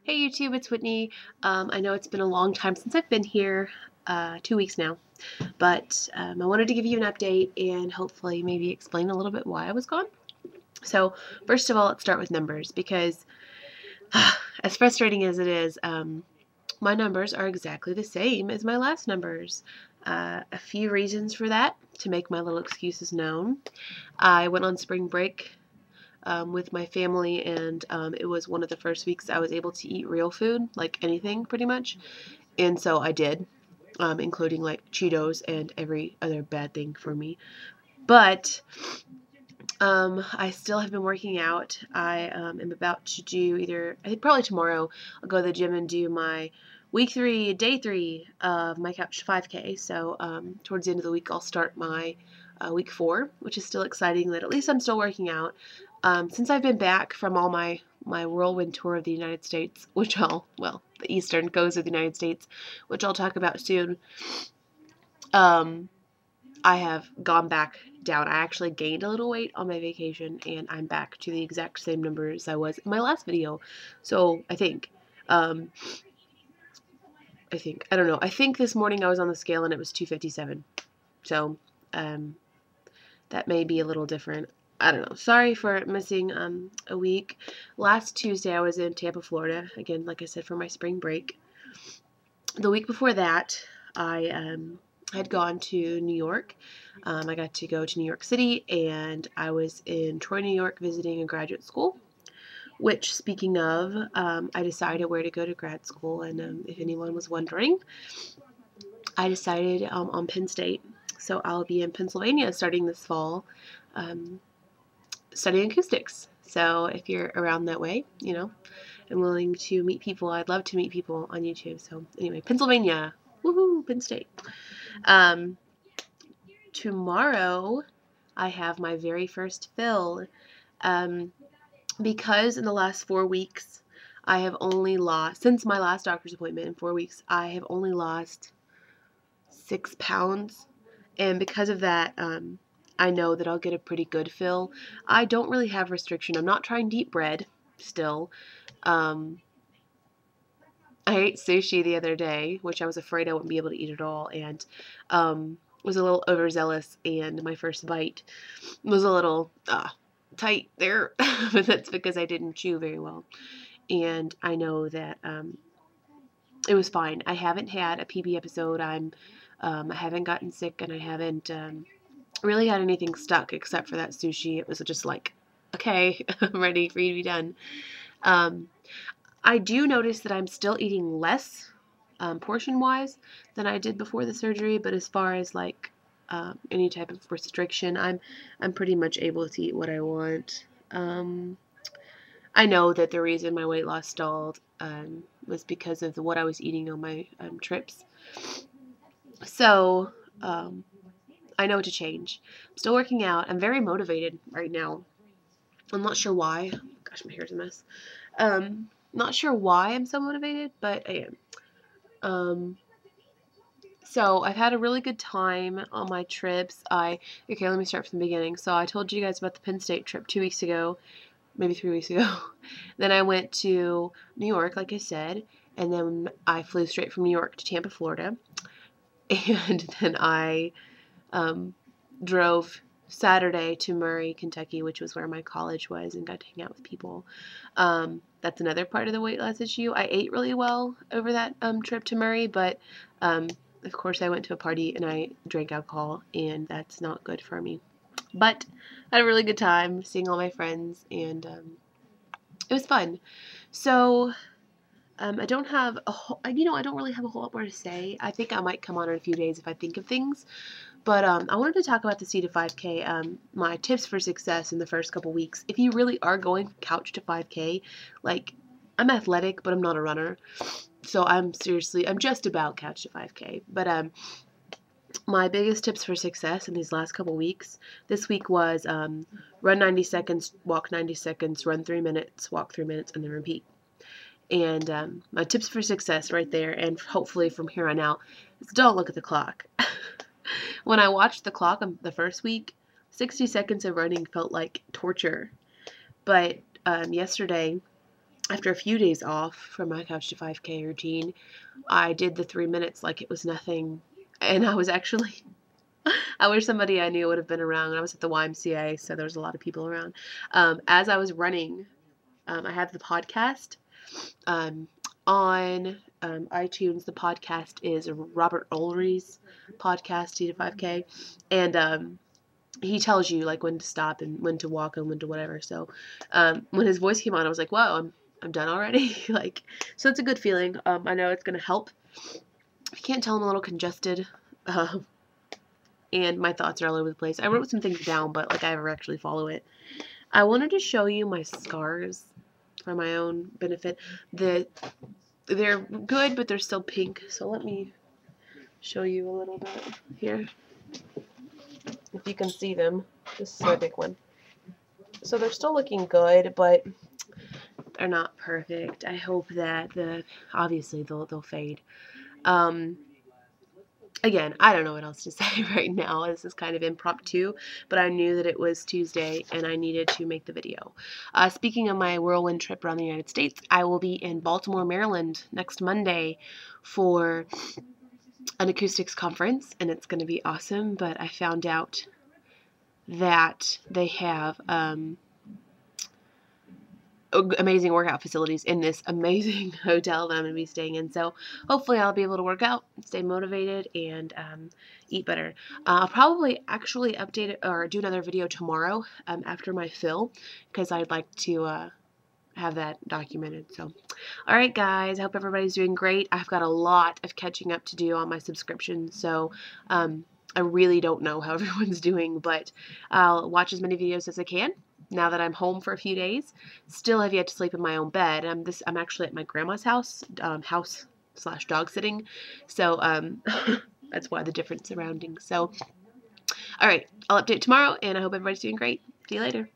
Hey YouTube, it's Whitney. I know it's been a long time since I've been here, 2 weeks now, but I wanted to give you an update and hopefully maybe explain a little bit why I was gone. So first of all, let's start with numbers because as frustrating as it is, my numbers are exactly the same as my last numbers. A few reasons for that to make my little excuses known. I went on spring break with my family, and it was one of the first weeks I was able to eat real food, like anything pretty much. And so I did, including like Cheetos and every other bad thing for me. But I still have been working out. I am about to do I think probably tomorrow, I'll go to the gym and do my week 3, day 3 of my Couch to 5K. So towards the end of the week, I'll start my week 4, which is still exciting that at least I'm still working out. Since I've been back from all my whirlwind tour of the United States, the eastern coast of the United States, which I'll talk about soon, I have gone back down. I actually gained a little weight on my vacation, and I'm back to the exact same numbers I was in my last video. So um, I don't know. I think this morning I was on the scale and it was 257. So, um, that may be a little different. I don't know. Sorry for missing a week. Last Tuesday I was in Tampa, Florida. Again, like I said, for my spring break. The week before that, I had gone to New York. I got to go to New York City, and I was in Troy, New York, visiting a graduate school. Which, speaking of, I decided where to go to grad school, and if anyone was wondering, I decided on Penn State. So I'll be in Pennsylvania starting this fall, um, studying acoustics. So if you're around that way, I'm willing to meet people. I'd love to meet people on YouTube. So anyway, Pennsylvania, woohoo, Penn State. Um, Tomorrow, I have my very first fill. Um, because in the last 4 weeks, I have only lost, since my last doctor's appointment in 4 weeks, I have only lost 6 pounds. And because of that, I know that I'll get a pretty good fill. I don't really have restriction. I'm not trying to eat bread still. Um, I ate sushi the other day, which I was afraid I wouldn't be able to eat at all, and was a little overzealous, and my first bite was a little tight there, but that's because I didn't chew very well. And I know that it was fine. I haven't had a PB episode. I haven't gotten sick, and I haven't really had anything stuck except for that sushi. It was just like, okay, I'm ready for you to be done. Um, I do notice that I'm still eating less portion-wise than I did before the surgery, but as far as like any type of restriction, I'm pretty much able to eat what I want. I know that the reason my weight loss stalled was because of what I was eating on my trips. So I know what to change. I'm still working out. I'm very motivated right now. I'm not sure why. Gosh, my hair's a mess. Not sure why I'm so motivated, but I am. So I've had a really good time on my trips. Okay, let me start from the beginning. So I told you guys about the Penn State trip 2 weeks ago, maybe 3 weeks ago. Then I went to New York, like I said, and then I flew straight from New York to Tampa, Florida. And then I drove Saturday to Murray, Kentucky, which was where my college was, and got to hang out with people. That's another part of the weight loss issue. I ate really well over that trip to Murray, but of course I went to a party and I drank alcohol, and that's not good for me. But I had a really good time seeing all my friends, and it was fun. So I don't have I don't really have a whole lot more to say. I think I might come on in a few days if I think of things. But I wanted to talk about the C to 5K, my tips for success in the first couple weeks. If you really are going couch to 5K, like, I'm athletic, but I'm not a runner. So I'm just about couch to 5K. But my biggest tips for success in these last couple weeks, this week was run 90 seconds, walk 90 seconds, run 3 minutes, walk 3 minutes, and then repeat. And my tips for success right there, and hopefully from here on out, is don't look at the clock. When I watched the clock on the first week, 60 seconds of running felt like torture. But yesterday, after a few days off from my Couch to 5K routine, I did the 3 minutes like it was nothing. And I was actually, I wish somebody I knew would have been around. I was at the YMCA, so there was a lot of people around. As I was running, I have the podcast on iTunes. The podcast is Robert Ulry's podcast, T to 5K. And he tells you like when to stop and when to walk and when to whatever. So when his voice came on, I was like, whoa, I'm done already. Like, so it's a good feeling. I know it's going to help. I can't tell, I'm a little congested. And my thoughts are all over the place. I wrote some things down, but like I never actually follow it. I wanted to show you my scars for my own benefit. They're good, but they're still pink. So let me show you a little bit here. If you can see them. This is my big one. So they're still looking good, but they're not perfect. I hope that obviously they'll fade. Again, I don't know what else to say right now. This is kind of impromptu, but I knew that it was Tuesday and I needed to make the video. Speaking of my whirlwind trip around the United States, I will be in Baltimore, Maryland next Monday for an acoustics conference, and it's going to be awesome. But I found out that they have amazing workout facilities in this amazing hotel that I'm going to be staying in. So hopefully I'll be able to work out, stay motivated, and eat better. I'll probably actually update it or do another video tomorrow after my fill, because I'd like to have that documented. So, all right, guys, I hope everybody's doing great. I've got a lot of catching up to do on my subscription, so I really don't know how everyone's doing, but I'll watch as many videos as I can. Now that I'm home for a few days, still have yet to sleep in my own bed. I'm actually at my grandma's house, house/dog sitting, so that's why the different surroundings. So, all right, I'll update tomorrow, and I hope everybody's doing great. See you later.